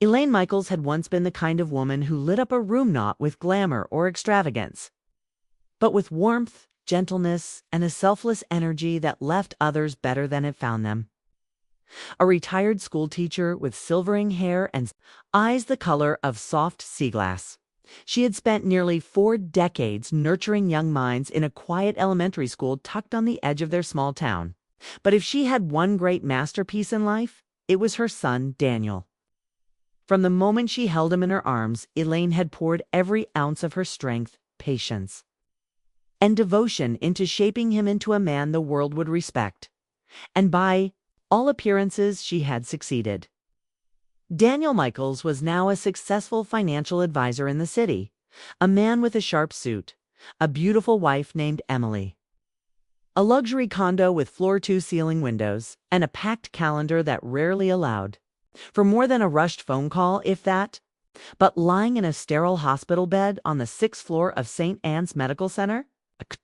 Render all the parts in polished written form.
Elaine Michaels had once been the kind of woman who lit up a room not with glamour or extravagance, but with warmth, gentleness, and a selfless energy that left others better than it found them. A retired schoolteacher with silvering hair and eyes the color of soft sea glass. She had spent nearly 4 decades nurturing young minds in a quiet elementary school tucked on the edge of their small town. But if she had one great masterpiece in life, it was her son, Daniel. From the moment she held him in her arms, Elaine had poured every ounce of her strength, patience, and devotion into shaping him into a man the world would respect. And by all appearances, she had succeeded. Daniel Michaels was now a successful financial advisor in the city, a man with a sharp suit, a beautiful wife named Emily, a luxury condo with floor-to-ceiling windows, and a packed calendar that rarely allowed for more than a rushed phone call, if that. But lying in a sterile hospital bed on the 6th floor of St. Anne's Medical Center,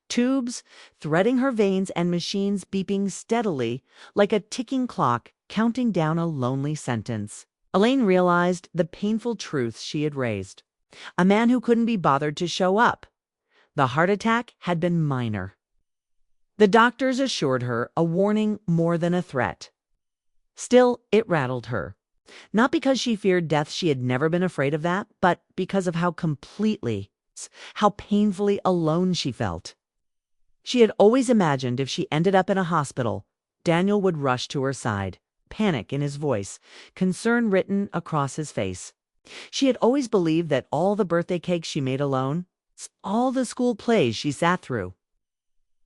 tubes threading her veins and machines beeping steadily like a ticking clock counting down a lonely sentence, Elaine realized the painful truths she had raised. A man who couldn't be bothered to show up. The heart attack had been minor. The doctors assured her a warning more than a threat. Still, it rattled her. Not because she feared death, she had never been afraid of that, but because of how painfully alone she felt. She had always imagined if she ended up in a hospital, Daniel would rush to her side, panic in his voice, concern written across his face. She had always believed that all the birthday cakes she made alone, all the school plays she sat through,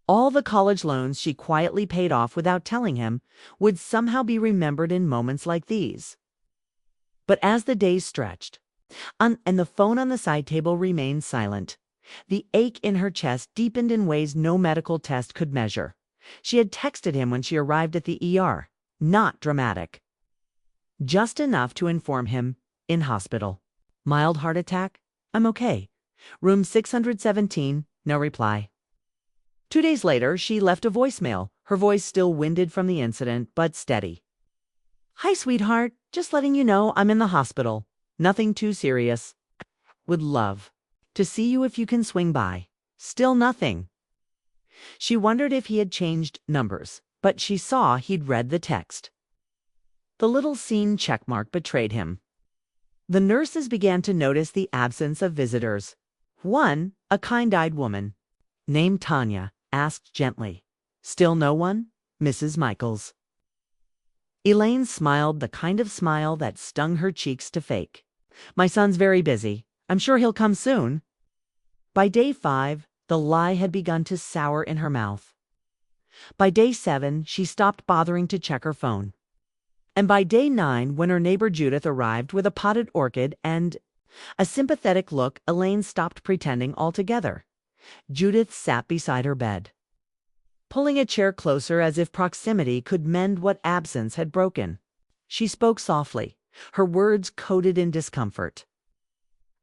all the college loans she quietly paid off without telling him, would somehow be remembered in moments like these. But as the days stretched, and the phone on the side table remained silent, the ache in her chest deepened in ways no medical test could measure. She had texted him when she arrived at the ER, not dramatic, just enough to inform him, in hospital. Mild heart attack? I'm okay. Room 617, no reply. 2 days later, she left a voicemail, her voice still winded from the incident, but steady. Hi, sweetheart. Just letting you know I'm in the hospital. Nothing too serious. Would love to see you if you can swing by. Still nothing. She wondered if he had changed numbers, but she saw he'd read the text. The little scene checkmark betrayed him. The nurses began to notice the absence of visitors. One, a kind-eyed woman, named Tanya, asked gently, "Still no one, Mrs. Michaels?" Elaine smiled, the kind of smile that stung her cheeks to fake. "My son's very busy. I'm sure he'll come soon." By day 5, the lie had begun to sour in her mouth. By day 7, she stopped bothering to check her phone. And by day 9, when her neighbor Judith arrived with a potted orchid and a sympathetic look, Elaine stopped pretending altogether. Judith sat beside her bed, pulling a chair closer as if proximity could mend what absence had broken. She spoke softly, her words coated in discomfort.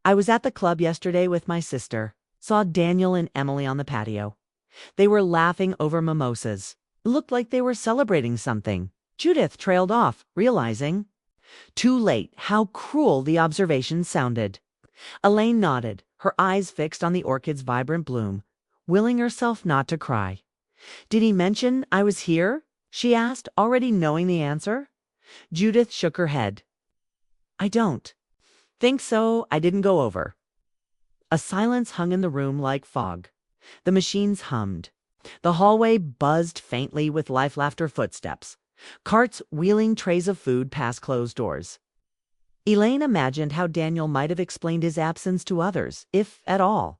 "I was at the club yesterday with my sister. Saw Daniel and Emily on the patio. They were laughing over mimosas. Looked like they were celebrating something." Judith trailed off, realizing too late how cruel the observation sounded. Elaine nodded, her eyes fixed on the orchid's vibrant bloom, willing herself not to cry. "Did he mention I was here?" she asked, already knowing the answer. Judith shook her head. "I don't think so. I didn't go over." A silence hung in the room like fog. The machines hummed. The hallway buzzed faintly with laughter footsteps. Carts wheeling trays of food past closed doors. Elaine imagined how Daniel might have explained his absence to others, if at all.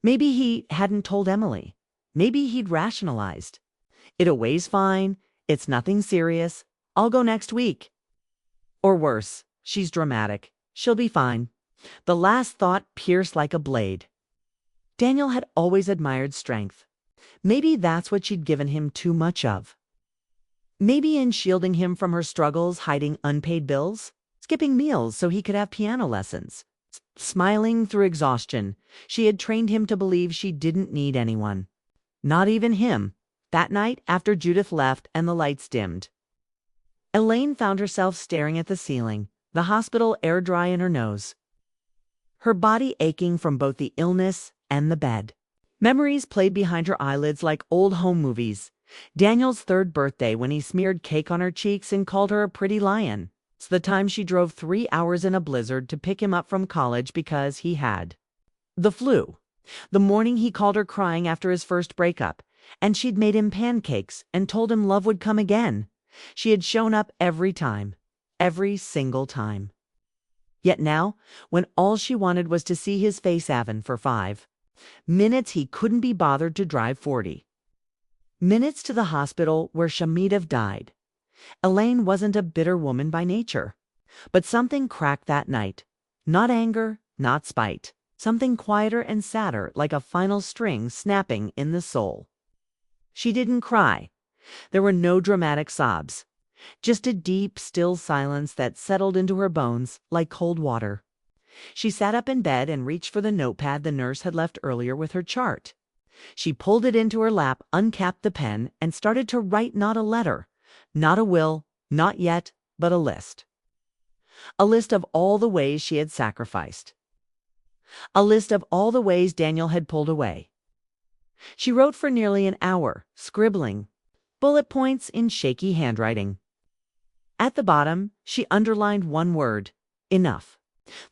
Maybe he hadn't told Emily. Maybe he'd rationalized. "It weighs fine. It's nothing serious. I'll go next week." Or worse, "She's dramatic. She'll be fine." The last thought pierced like a blade. Daniel had always admired strength. Maybe that's what she'd given him too much of. Maybe in shielding him from her struggles, hiding unpaid bills, skipping meals so he could have piano lessons, smiling through exhaustion, she had trained him to believe she didn't need anyone. Not even him. That night, after Judith left and the lights dimmed, Elaine found herself staring at the ceiling, the hospital air dry in her nose, her body aching from both the illness and the bed. Memories played behind her eyelids like old home movies. Daniel's third birthday when he smeared cake on her cheeks and called her a pretty lion. It's the time she drove 3 hours in a blizzard to pick him up from college because he had the flu. The morning he called her crying after his first breakup, and she'd made him pancakes and told him love would come again. She had shown up every time, every single time. Yet now, when all she wanted was to see his face happen for 5 minutes, he couldn't be bothered to drive 40 minutes to the hospital where Shamidov died. Elaine wasn't a bitter woman by nature, but something cracked that night. Not anger, not spite. Something quieter and sadder, like a final string snapping in the soul. She didn't cry. There were no dramatic sobs. Just a deep, still silence that settled into her bones like cold water. She sat up in bed and reached for the notepad the nurse had left earlier with her chart. She pulled it into her lap, uncapped the pen, and started to write not a letter, not a will, not yet, but a list. A list of all the ways she had sacrificed. A list of all the ways Daniel had pulled away. She wrote for nearly an hour, scribbling, bullet points in shaky handwriting. At the bottom, she underlined one word: enough.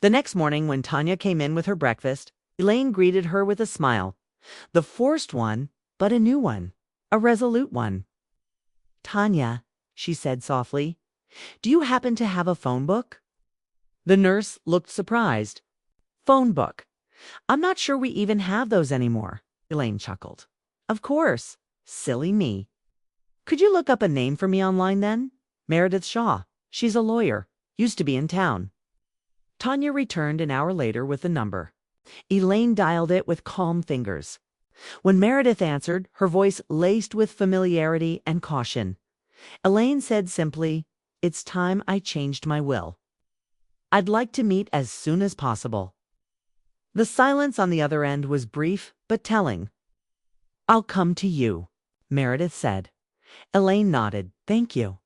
The next morning, when Tanya came in with her breakfast, Elaine greeted her with a smile. The forced one, but a new one, a resolute one. "Tanya," she said softly, "do you happen to have a phone book?" The nurse looked surprised. "Phone book? I'm not sure we even have those anymore," Elaine chuckled. "Of course. Silly me. Could you look up a name for me online then? Meredith Shaw. She's a lawyer. Used to be in town." Tanya returned an hour later with the number. Elaine dialed it with calm fingers. When Meredith answered, her voice laced with familiarity and caution, Elaine said simply, "It's time I changed my will. I'd like to meet as soon as possible." The silence on the other end was brief but telling. "I'll come to you," Meredith said. Elaine nodded. "Thank you."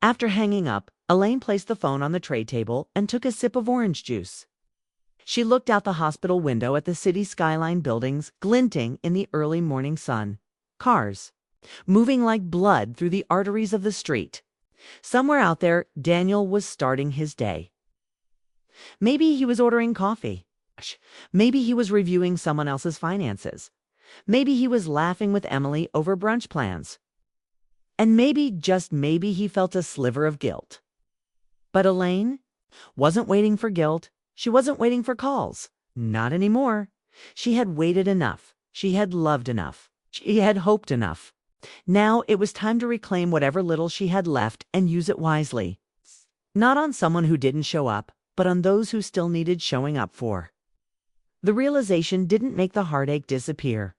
After hanging up, Elaine placed the phone on the tray table and took a sip of orange juice. She looked out the hospital window at the city skyline buildings glinting in the early morning sun. Cars, moving like blood through the arteries of the street. Somewhere out there, Daniel was starting his day. Maybe he was ordering coffee. Maybe he was reviewing someone else's finances. Maybe he was laughing with Emily over brunch plans. And maybe, just maybe, he felt a sliver of guilt. But Elaine wasn't waiting for guilt. She wasn't waiting for calls. Not anymore. She had waited enough. She had loved enough. She had hoped enough. Now it was time to reclaim whatever little she had left and use it wisely. Not on someone who didn't show up, but on those who still needed showing up for. The realization didn't make the heartache disappear,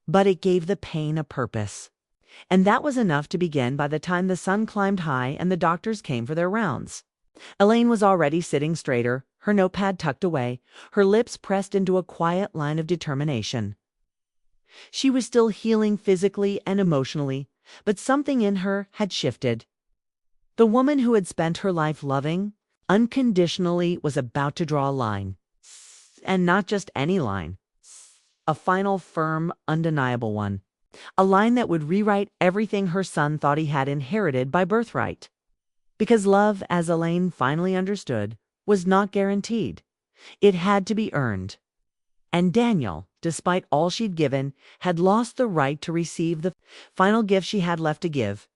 but it gave the pain a purpose. And that was enough to begin by the time the sun climbed high and the doctors came for their rounds. Elaine was already sitting straighter, her notepad tucked away, her lips pressed into a quiet line of determination. She was still healing physically and emotionally, but something in her had shifted. The woman who had spent her life loving unconditionally was about to draw a line. And not just any line. A final, firm, undeniable one. A line that would rewrite everything her son thought he had inherited by birthright. Because love, as Elaine finally understood, was not guaranteed. It had to be earned. And Daniel, despite all she'd given, had lost the right to receive the final gift she had left to give.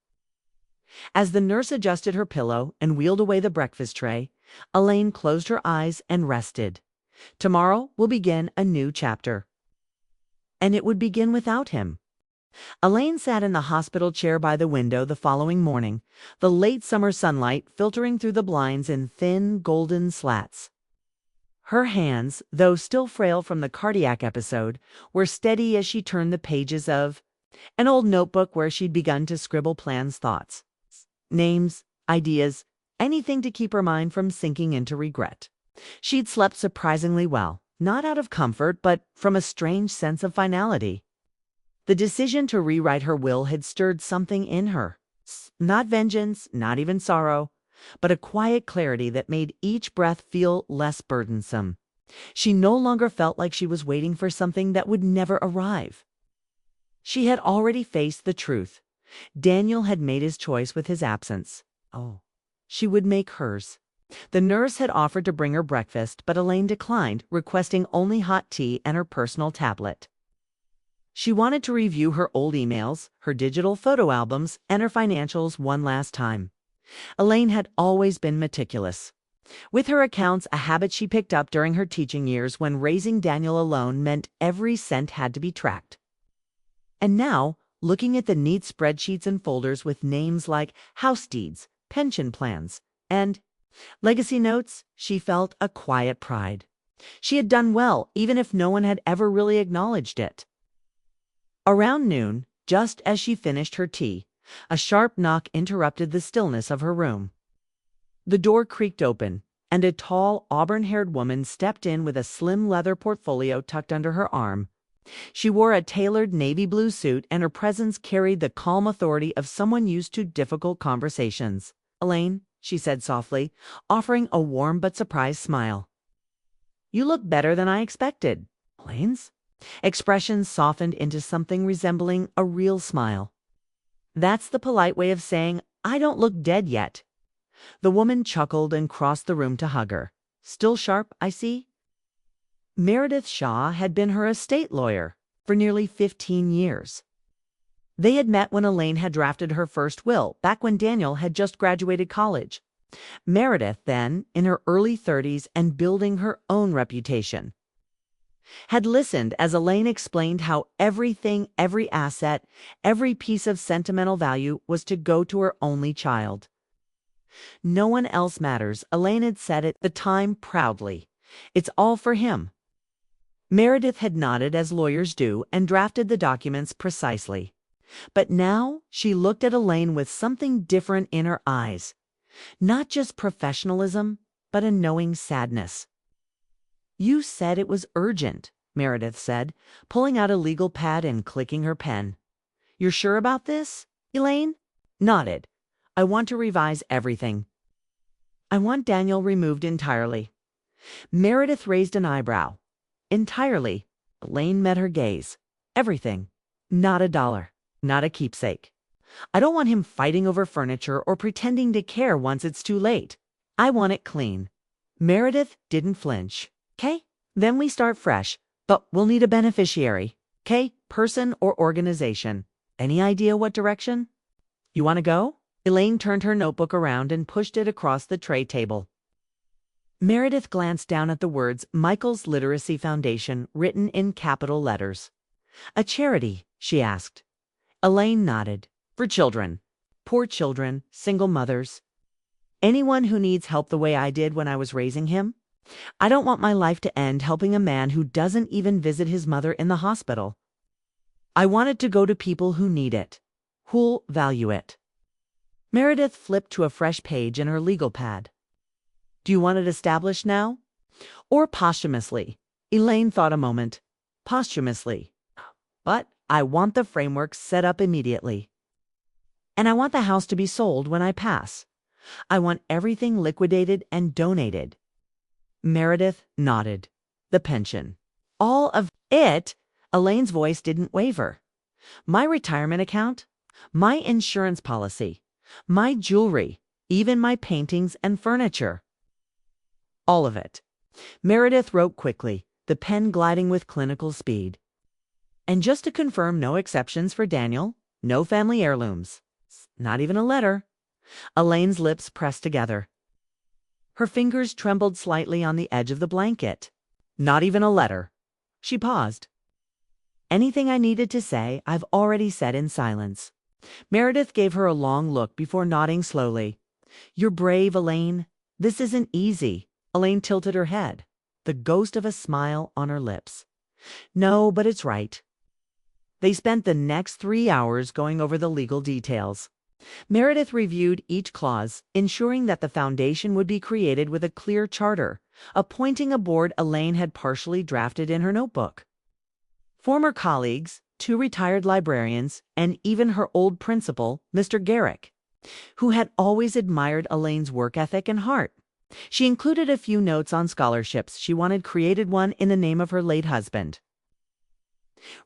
As the nurse adjusted her pillow and wheeled away the breakfast tray, Elaine closed her eyes and rested. Tomorrow will begin a new chapter. And it would begin without him. Elaine sat in the hospital chair by the window the following morning, the late summer sunlight filtering through the blinds in thin, golden slats. Her hands, though still frail from the cardiac episode, were steady as she turned the pages of an old notebook where she'd begun to scribble plans, thoughts, names, ideas, anything to keep her mind from sinking into regret. She'd slept surprisingly well, not out of comfort, but from a strange sense of finality. The decision to rewrite her will had stirred something in her. Not vengeance, not even sorrow, but a quiet clarity that made each breath feel less burdensome. She no longer felt like she was waiting for something that would never arrive. She had already faced the truth. Daniel had made his choice with his absence. Oh, she would make hers. The nurse had offered to bring her breakfast, but Elaine declined, requesting only hot tea and her personal tablet. She wanted to review her old emails, her digital photo albums, and her financials one last time. Elaine had always been meticulous. With her accounts, a habit she picked up during her teaching years when raising Daniel alone meant every cent had to be tracked. And now, looking at the neat spreadsheets and folders with names like house deeds, pension plans, and legacy notes, she felt a quiet pride. She had done well, even if no one had ever really acknowledged it. Around noon, just as she finished her tea, a sharp knock interrupted the stillness of her room. The door creaked open, and a tall, auburn-haired woman stepped in with a slim leather portfolio tucked under her arm. She wore a tailored navy blue suit, and her presence carried the calm authority of someone used to difficult conversations. "Elaine," she said softly, offering a warm but surprised smile. "You look better than I expected." Elaine's expression softened into something resembling a real smile. "That's the polite way of saying I don't look dead yet." The woman chuckled and crossed the room to hug her. "Still sharp, I see." Meredith Shaw had been her estate lawyer for nearly 15 years. They had met when Elaine had drafted her first will, back when Daniel had just graduated college. Meredith, then, in her early 30s and building her own reputation, had listened as Elaine explained how everything, every asset, every piece of sentimental value was to go to her only child. "No one else matters," Elaine had said at the time proudly. "It's all for him." Meredith had nodded as lawyers do and drafted the documents precisely. But now she looked at Elaine with something different in her eyes. Not just professionalism, but a knowing sadness. "You said it was urgent," Meredith said, pulling out a legal pad and clicking her pen. "You're sure about this?" Elaine nodded. "I want to revise everything. I want Daniel removed entirely." Meredith raised an eyebrow. "Entirely?" Elaine met her gaze. "Everything. Not a dollar. Not a keepsake. I don't want him fighting over furniture or pretending to care once it's too late. I want it clean." Meredith didn't flinch. "'Kay, then we start fresh, but we'll need a beneficiary. 'Kay, person or organization. Any idea what direction? You want to go?" Elaine turned her notebook around and pushed it across the tray table. Meredith glanced down at the words Michael's Literacy Foundation written in capital letters. "A charity?" she asked. Elaine nodded. "For children. Poor children, single mothers. Anyone who needs help the way I did when I was raising him. I don't want my life to end helping a man who doesn't even visit his mother in the hospital. I want it to go to people who need it, who'll value it." Meredith flipped to a fresh page in her legal pad. "Do you want it established now? Or posthumously?" Elaine thought a moment. "Posthumously. But I want the framework set up immediately. And I want the house to be sold when I pass. I want everything liquidated and donated." Meredith nodded. "The pension. All of it?" Elaine's voice didn't waver. "My retirement account, my insurance policy, my jewelry, even my paintings and furniture. All of it." Meredith wrote quickly, the pen gliding with clinical speed. "And just to confirm, no exceptions for Daniel, no family heirlooms. Not even a letter." Elaine's lips pressed together. Her fingers trembled slightly on the edge of the blanket. "Not even a letter." She paused. "Anything I needed to say, I've already said in silence." Meredith gave her a long look before nodding slowly. "You're brave, Elaine. This isn't easy." Elaine tilted her head, the ghost of a smile on her lips. "No, but it's right." They spent the next 3 hours going over the legal details. Meredith reviewed each clause, ensuring that the foundation would be created with a clear charter, appointing a board Elaine had partially drafted in her notebook. Former colleagues, 2 retired librarians, and even her old principal, Mr. Garrick. who had always admired Elaine's work ethic and heart. She included a few notes on scholarships she wanted created, one in the name of her late husband,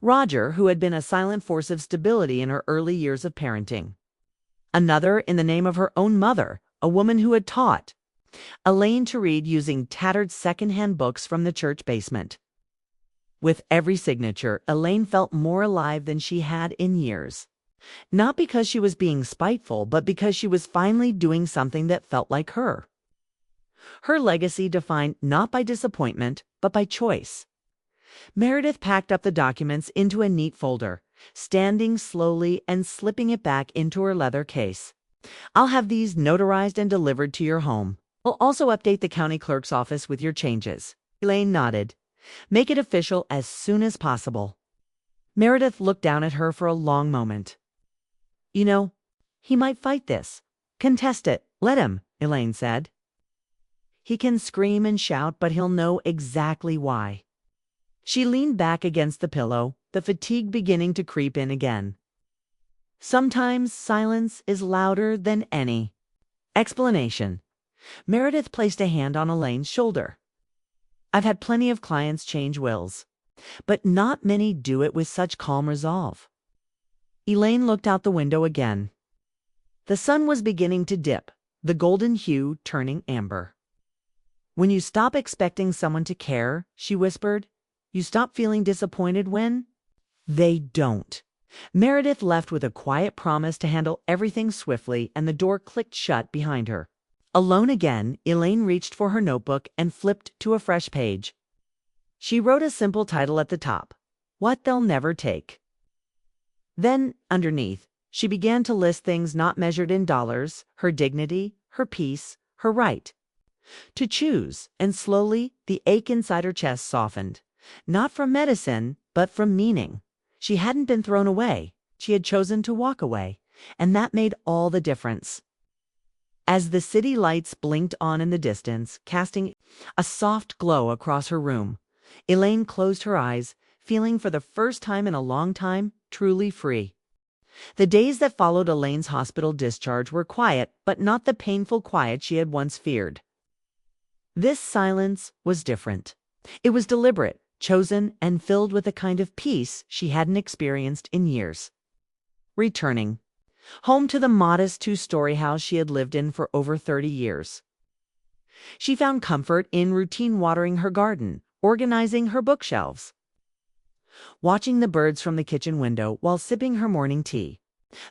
Roger, who had been a silent force of stability in her early years of parenting. Another in the name of her own mother, a woman who had taught Elaine to read using tattered secondhand books from the church basement. With every signature, Elaine felt more alive than she had in years. Not because she was being spiteful, but because she was finally doing something that felt like her. Her legacy defined not by disappointment, but by choice. Meredith packed up the documents into a neat folder, standing slowly and slipping it back into her leather case. "I'll have these notarized and delivered to your home. I'll also update the county clerk's office with your changes." Elaine nodded. "Make it official as soon as possible." Meredith looked down at her for a long moment. "You know, he might fight this. Contest it. Let him," Elaine said. "He can scream and shout, but he'll know exactly why." She leaned back against the pillow, the fatigue beginning to creep in again. Sometimes silence is louder than any explanation. Meredith placed a hand on Elaine's shoulder. "I've had plenty of clients change wills, but not many do it with such calm resolve." Elaine looked out the window again. The sun was beginning to dip, the golden hue turning amber. "When you stop expecting someone to care," she whispered, "you stop feeling disappointed when they don't." Meredith left with a quiet promise to handle everything swiftly, and the door clicked shut behind her. Alone again, Elaine reached for her notebook and flipped to a fresh page. She wrote a simple title at the top, "What They'll Never Take." Then, underneath, she began to list things not measured in dollars: her dignity, her peace, her right to choose, and slowly the ache inside her chest softened. Not from medicine, but from meaning. She hadn't been thrown away. She had chosen to walk away, and that made all the difference. As the city lights blinked on in the distance, casting a soft glow across her room, Elaine closed her eyes, feeling for the first time in a long time truly free. The days that followed Elaine's hospital discharge were quiet, but not the painful quiet she had once feared. This silence was different. It was deliberate, chosen, and filled with a kind of peace she hadn't experienced in years. Returning home to the modest two-story house she had lived in for over 30 years. She found comfort in routine watering her garden, organizing her bookshelves, watching the birds from the kitchen window while sipping her morning tea.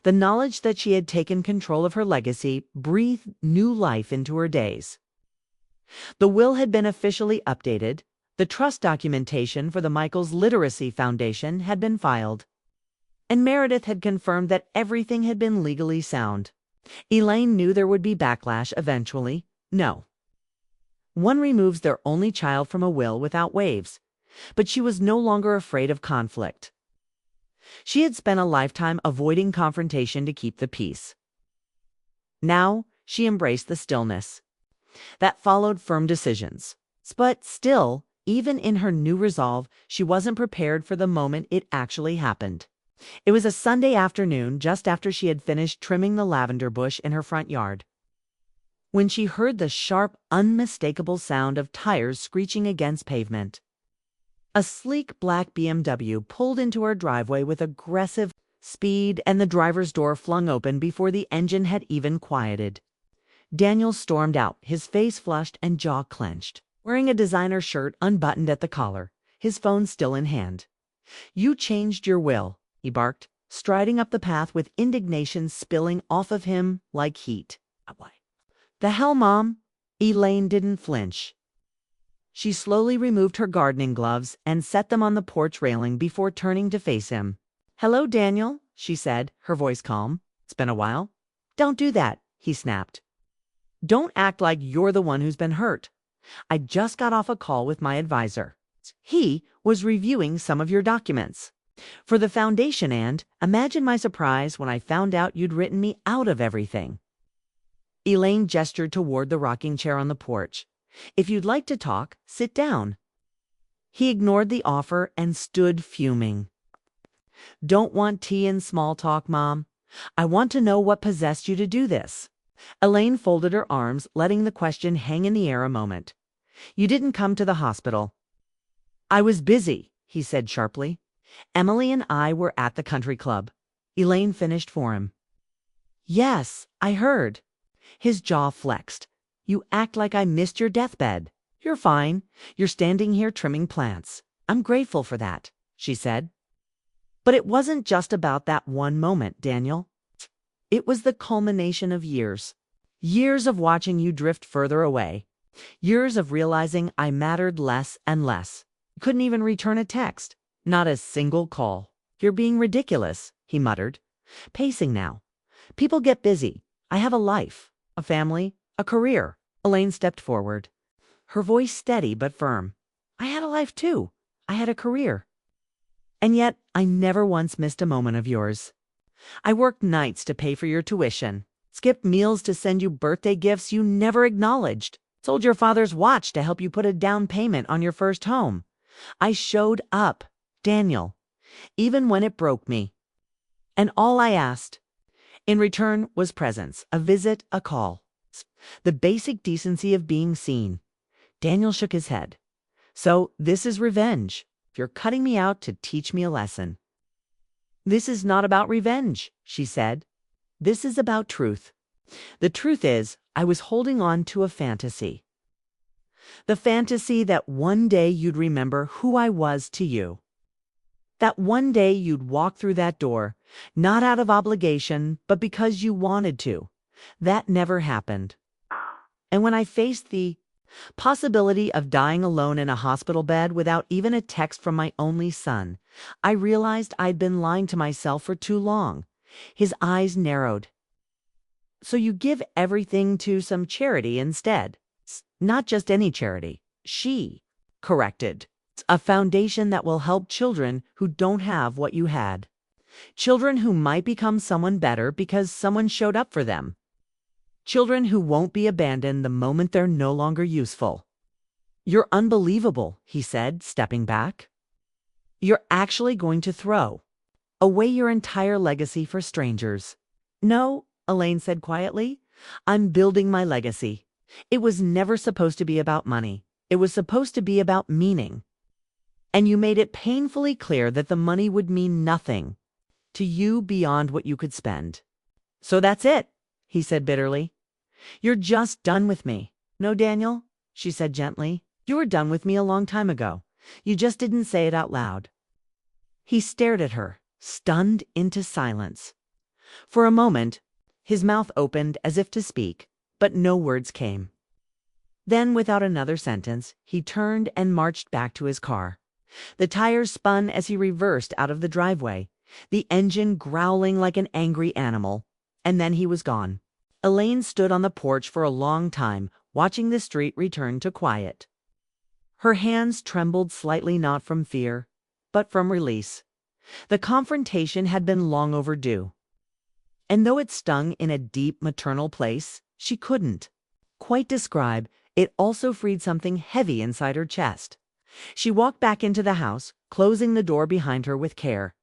The knowledge that she had taken control of her legacy breathed new life into her days. The will had been officially updated. The trust documentation for the Michaels Literacy Foundation had been filed, and Meredith had confirmed that everything had been legally sound. Elaine knew there would be backlash eventually. No. One removes their only child from a will without waves, but she was no longer afraid of conflict. She had spent a lifetime avoiding confrontation to keep the peace. Now she embraced the stillness that followed firm decisions. But still, even in her new resolve, she wasn't prepared for the moment it actually happened. It was a Sunday afternoon, just after she had finished trimming the lavender bush in her front yard, when she heard the sharp, unmistakable sound of tires screeching against pavement. A sleek black BMW pulled into her driveway with aggressive speed, and the driver's door flung open before the engine had even quieted. Daniel stormed out, his face flushed and jaw clenched, wearing a designer shirt unbuttoned at the collar, his phone still in hand. "You changed your will," he barked, striding up the path with indignation spilling off of him like heat. "The hell, Mom?" Elaine didn't flinch. She slowly removed her gardening gloves and set them on the porch railing before turning to face him. "Hello, Daniel," she said, her voice calm. "It's been a while." "Don't do that," he snapped. "Don't act like you're the one who's been hurt. I just got off a call with my advisor. He was reviewing some of your documents for the foundation, and imagine my surprise when I found out you'd written me out of everything." Elaine gestured toward the rocking chair on the porch. "If you'd like to talk, sit down." He ignored the offer and stood fuming. "Don't want tea and small talk, Mom. I want to know what possessed you to do this. Elaine folded her arms, letting the question hang in the air a moment. You didn't come to the hospital. I was busy, he said sharply. Emily and I were at the country club. Elaine finished for him. Yes, I heard. His jaw flexed. You act like I missed your deathbed. You're fine. You're standing here trimming plants. I'm grateful for that, she said. But it wasn't just about that one moment, Daniel. It was the culmination of years. Years of watching you drift further away. Years of realizing I mattered less and less. Couldn't even return a text. Not a single call. You're being ridiculous, he muttered. Pacing now. People get busy. I have a life, a family, a career. Elaine stepped forward, her voice steady but firm. I had a life too. I had a career. And yet, I never once missed a moment of yours. I worked nights to pay for your tuition, skipped meals to send you birthday gifts you never acknowledged, sold your father's watch to help you put a down payment on your first home. I showed up, Daniel, even when it broke me. And all I asked in return was presence, a visit, a call. The basic decency of being seen. Daniel shook his head. So this is revenge. You're cutting me out to teach me a lesson. This is not about revenge, she said. This is about truth. The truth is, I was holding on to a fantasy. The fantasy that one day you'd remember who I was to you. That one day you'd walk through that door, not out of obligation, but because you wanted to. That never happened. And when I faced the possibility of dying alone in a hospital bed without even a text from my only son, I realized I'd been lying to myself for too long. His eyes narrowed. So you give everything to some charity instead. Not just any charity. She corrected. A foundation that will help children who don't have what you had. Children who might become someone better because someone showed up for them. Children who won't be abandoned the moment they're no longer useful. You're unbelievable, he said, stepping back. You're actually going to throw away your entire legacy for strangers. No, Elaine said quietly. I'm building my legacy. It was never supposed to be about money. It was supposed to be about meaning. And you made it painfully clear that the money would mean nothing to you beyond what you could spend. So that's it, he said bitterly. You're just done with me. No, Daniel, she said gently. You were done with me a long time ago. You just didn't say it out loud. He stared at her, stunned into silence. For a moment, his mouth opened as if to speak, but no words came. Then, without another sentence, he turned and marched back to his car. The tires spun as he reversed out of the driveway, the engine growling like an angry animal, and then he was gone. Elaine stood on the porch for a long time, watching the street return to quiet. Her hands trembled slightly, not from fear, but from release. The confrontation had been long overdue. And though it stung in a deep maternal place, she couldn't quite describe, it also freed something heavy inside her chest. She walked back into the house, closing the door behind her with care.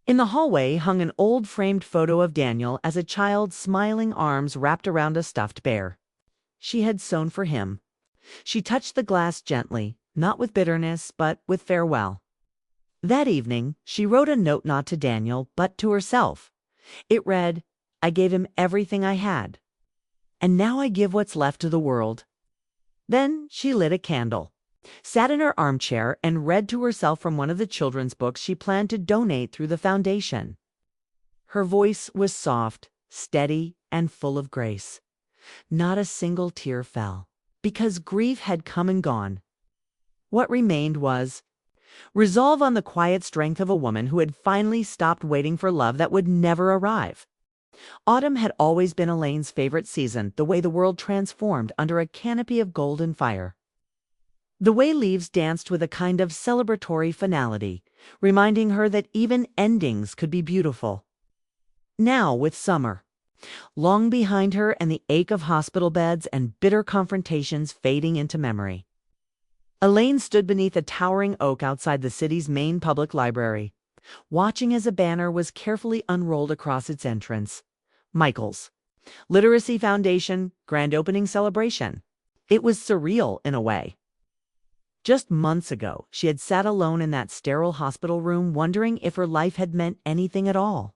In the hallway hung an old framed photo of Daniel as a child, smiling, arms wrapped around a stuffed bear. She had sewn for him. She touched the glass gently, not with bitterness, but with farewell. That evening, she wrote a note not to Daniel, but to herself. It read, I gave him everything I had. And now I give what's left to the world. Then she lit a candle, sat in her armchair, and read to herself from one of the children's books she planned to donate through the foundation. Her voice was soft, steady, and full of grace. Not a single tear fell, because grief had come and gone. What remained was resolve on the quiet strength of a woman who had finally stopped waiting for love that would never arrive. Autumn had always been Elaine's favorite season, the way the world transformed under a canopy of golden fire. The way leaves danced with a kind of celebratory finality, reminding her that even endings could be beautiful. Now, with summer long behind her and the ache of hospital beds and bitter confrontations fading into memory, Elaine stood beneath a towering oak outside the city's main public library. watching as a banner was carefully unrolled across its entrance. Michael's Literacy Foundation Grand Opening Celebration. It was surreal in a way. Just months ago, she had sat alone in that sterile hospital room wondering if her life had meant anything at all.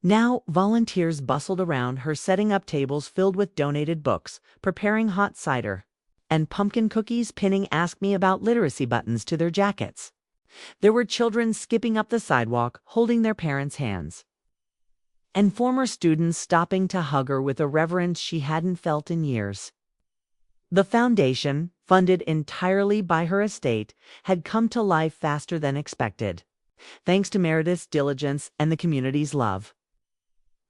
Now, volunteers bustled around her, setting up tables filled with donated books, preparing hot cider, and pumpkin cookies, pinning "Ask Me About Literacy" buttons to their jackets. There were children skipping up the sidewalk, holding their parents' hands, and former students stopping to hug her with a reverence she hadn't felt in years. The foundation, funded entirely by her estate, had come to life faster than expected, thanks to Meredith's diligence and the community's love.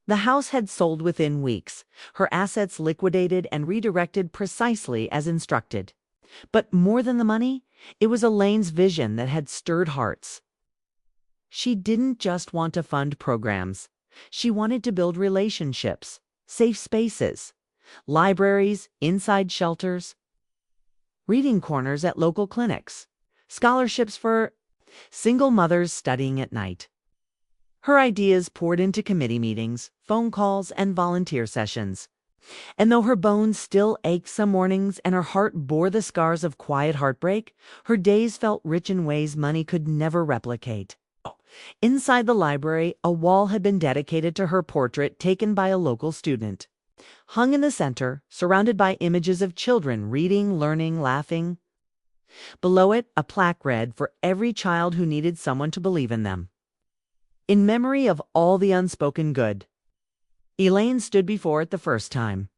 The house had sold within weeks, her assets liquidated and redirected precisely as instructed. But more than the money, it was Elaine's vision that had stirred hearts. She didn't just want to fund programs. She wanted to build relationships, safe spaces, libraries, inside shelters, reading corners at local clinics, scholarships for single mothers studying at night. Her ideas poured into committee meetings, phone calls, and volunteer sessions. And though her bones still ached some mornings and her heart bore the scars of quiet heartbreak, her days felt rich in ways money could never replicate. Inside the library, a wall had been dedicated to her portrait taken by a local student. Hung in the center, surrounded by images of children reading, learning, laughing. Below it, a plaque read, "For every child who needed someone to believe in them." In memory of all the unspoken good. Elaine stood before it the first time,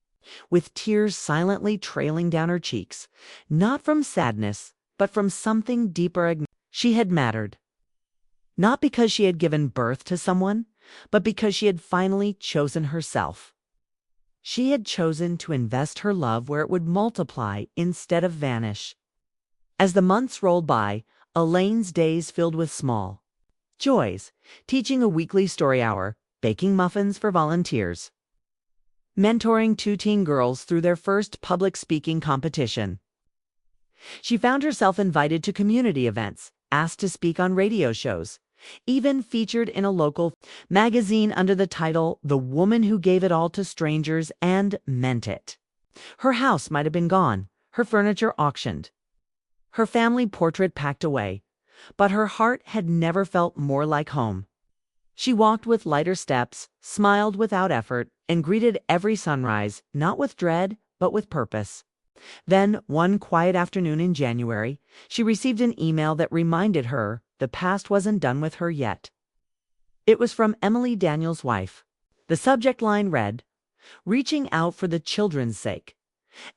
with tears silently trailing down her cheeks, not from sadness, but from something deeper. She had mattered. Not because she had given birth to someone, but because she had finally chosen herself. She had chosen to invest her love where it would multiply instead of vanish. As the months rolled by, Elaine's days filled with small joys, teaching a weekly story hour, baking muffins for volunteers, mentoring 2 teen girls through their first public speaking competition. She found herself invited to community events, asked to speak on radio shows, even featured in a local magazine under the title "The Woman Who Gave It All to Strangers and Meant It." Her house might have been gone, her furniture auctioned, her family portrait packed away, but her heart had never felt more like home. She walked with lighter steps, smiled without effort, and greeted every sunrise, not with dread, but with purpose. Then, one quiet afternoon in January, she received an email that reminded her the past wasn't done with her yet. It was from Emily, Daniel's wife. The subject line read, "Reaching out for the children's sake."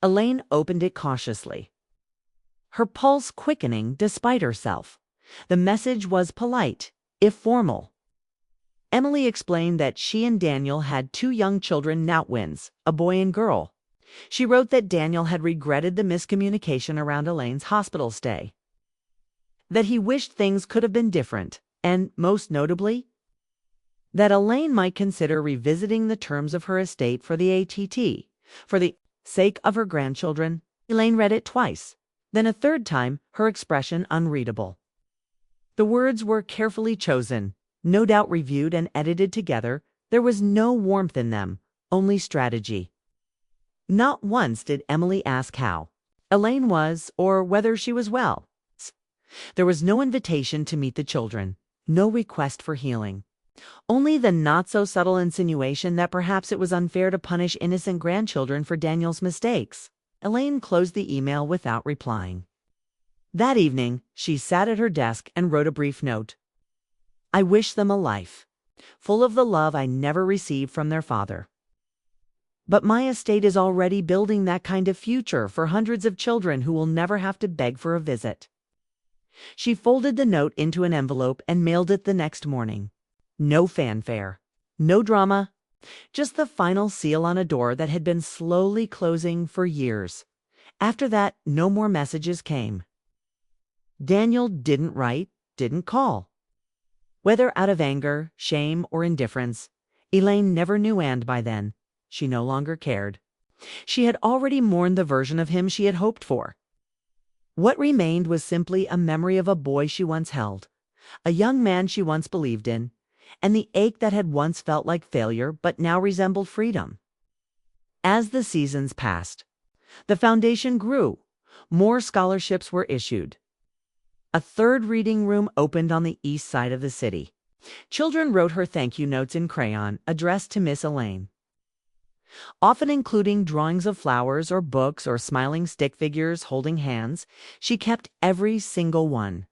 Elaine opened it cautiously, her pulse quickening despite herself. The message was polite, if formal. Emily explained that she and Daniel had 2 young children, Nowtwins, a boy and girl. She wrote that Daniel had regretted the miscommunication around Elaine's hospital stay, that he wished things could have been different, and, most notably, that Elaine might consider revisiting the terms of her estate for the ATT, for the sake of her grandchildren. Elaine read it twice, then a third time, her expression unreadable. The words were carefully chosen, no doubt reviewed and edited together. There was no warmth in them, only strategy. Not once did Emily ask how Elaine was or whether she was well. There was no invitation to meet the children, no request for healing. Only the not-so-subtle insinuation that perhaps it was unfair to punish innocent grandchildren for Daniel's mistakes. Elaine closed the email without replying. That evening, she sat at her desk and wrote a brief note. "I wish them a life full of the love I never received from their father. But my estate is already building that kind of future for hundreds of children who will never have to beg for a visit." She folded the note into an envelope and mailed it the next morning. No fanfare, no drama, just the final seal on a door that had been slowly closing for years. After that, no more messages came. Daniel didn't write, didn't call. Whether out of anger, shame, or indifference, Elaine never knew, and by then, she no longer cared. She had already mourned the version of him she had hoped for. What remained was simply a memory of a boy she once held, a young man she once believed in, and the ache that had once felt like failure but now resembled freedom. As the seasons passed, the foundation grew. More scholarships were issued. A third reading room opened on the east side of the city. Children wrote her thank you notes in crayon addressed to Miss Elaine, often including drawings of flowers or books or smiling stick figures holding hands. She kept every single one.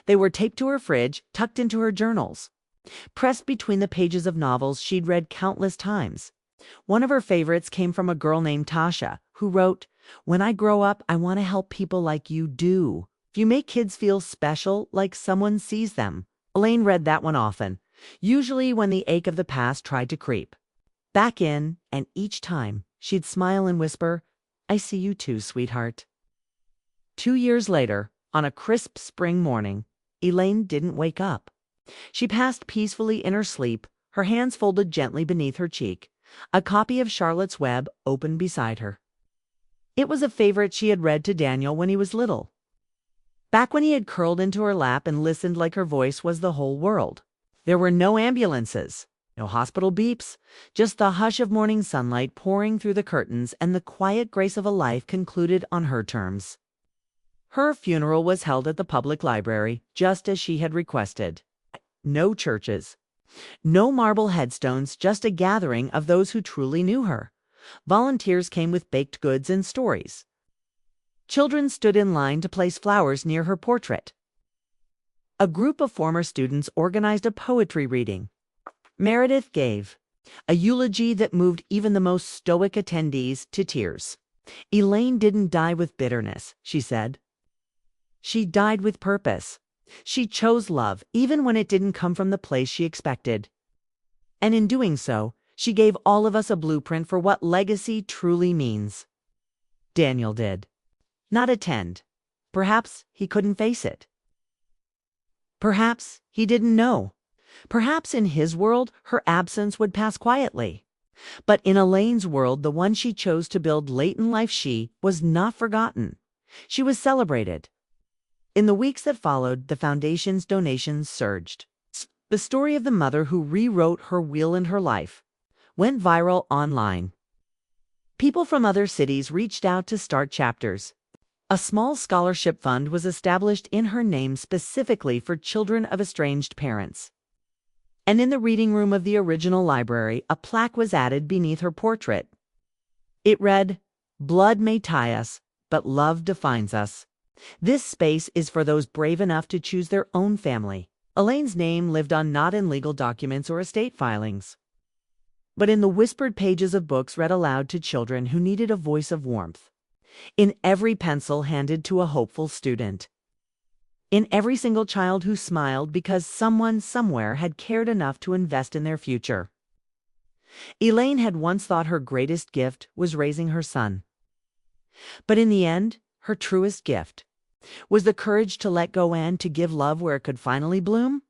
They were taped to her fridge, tucked into her journals, pressed between the pages of novels she'd read countless times. One of her favorites came from a girl named Tasha, who wrote, "When I grow up, I want to help people like you do. You make kids feel special, like someone sees them." Elaine read that one often, usually when the ache of the past tried to creep back in, and each time she'd smile and whisper, "I see you too, sweetheart." 2 years later, on a crisp spring morning, Elaine didn't wake up. She passed peacefully in her sleep, her hands folded gently beneath her cheek, a copy of Charlotte's Web open beside her. It was a favorite she had read to Daniel when he was little, back when he had curled into her lap and listened like her voice was the whole world. There were no ambulances, no hospital beeps, just the hush of morning sunlight pouring through the curtains and the quiet grace of a life concluded on her terms. Her funeral was held at the public library, just as she had requested. No churches, no marble headstones, just a gathering of those who truly knew her. Volunteers came with baked goods and stories. Children stood in line to place flowers near her portrait. A group of former students organized a poetry reading. Meredith gave a eulogy that moved even the most stoic attendees to tears. Elaine didn't die with bitterness, she said. She died with purpose. She chose love, even when it didn't come from the place she expected. And in doing so, she gave all of us a blueprint for what legacy truly means. Daniel did not attend. Perhaps he couldn't face it. Perhaps he didn't know. Perhaps in his world, her absence would pass quietly. But in Elaine's world, the one she chose to build late in life, she was not forgotten. She was celebrated. In the weeks that followed, the foundation's donations surged. The story of the mother who rewrote her will and her life went viral online. People from other cities reached out to start chapters. A small scholarship fund was established in her name specifically for children of estranged parents. And in the reading room of the original library, a plaque was added beneath her portrait. It read, "Blood may tie us, but love defines us. This space is for those brave enough to choose their own family." Elaine's name lived on not in legal documents or estate filings, but in the whispered pages of books read aloud to children who needed a voice of warmth. In every pencil handed to a hopeful student. In every single child who smiled because someone somewhere had cared enough to invest in their future. Elaine had once thought her greatest gift was raising her son. But in the end, her truest gift was the courage to let go and to give love where it could finally bloom.